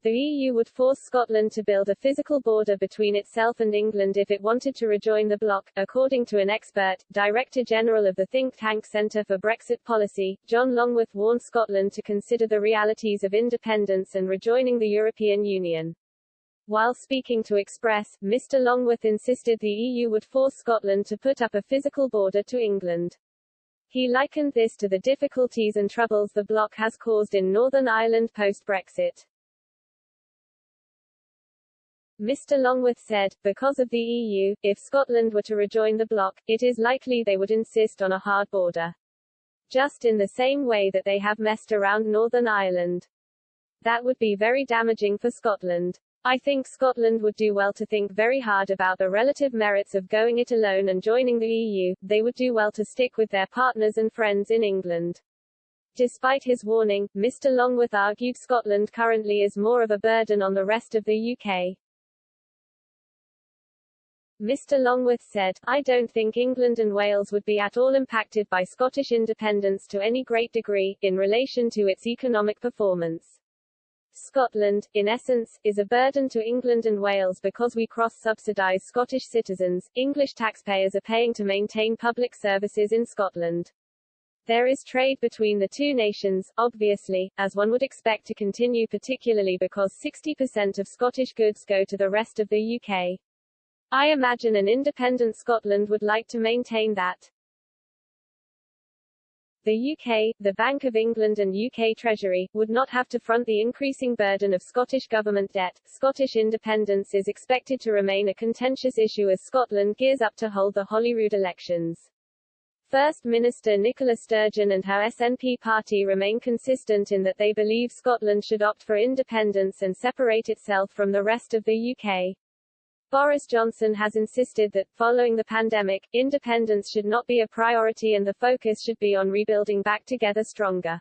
The EU would force Scotland to build a physical border between itself and England if it wanted to rejoin the bloc, according to an expert, Director General of the think tank Centre for Brexit Policy. John Longworth warned Scotland to consider the realities of independence and rejoining the European Union. While speaking to Express, Mr. Longworth insisted the EU would force Scotland to put up a physical border to England. He likened this to the difficulties and troubles the bloc has caused in Northern Ireland post-Brexit. Mr. Longworth said, because of the EU, if Scotland were to rejoin the bloc, it is likely they would insist on a hard border. Just in the same way that they have messed around Northern Ireland. That would be very damaging for Scotland. I think Scotland would do well to think very hard about the relative merits of going it alone and joining the EU. They would do well to stick with their partners and friends in England. Despite his warning, Mr. Longworth argued Scotland currently is more of a burden on the rest of the UK. Mr. Longworth said, I don't think England and Wales would be at all impacted by Scottish independence to any great degree, in relation to its economic performance. Scotland, in essence, is a burden to England and Wales because we cross-subsidise Scottish citizens. English taxpayers are paying to maintain public services in Scotland. There is trade between the two nations, obviously, as one would expect to continue, particularly because 60% of Scottish goods go to the rest of the UK. I imagine an independent Scotland would like to maintain that. The UK, the Bank of England and UK Treasury, would not have to front the increasing burden of Scottish government debt. Scottish independence is expected to remain a contentious issue as Scotland gears up to hold the Holyrood elections. First Minister Nicola Sturgeon and her SNP party remain consistent in that they believe Scotland should opt for independence and separate itself from the rest of the UK. Boris Johnson has insisted that, following the pandemic, independence should not be a priority and the focus should be on rebuilding back together stronger.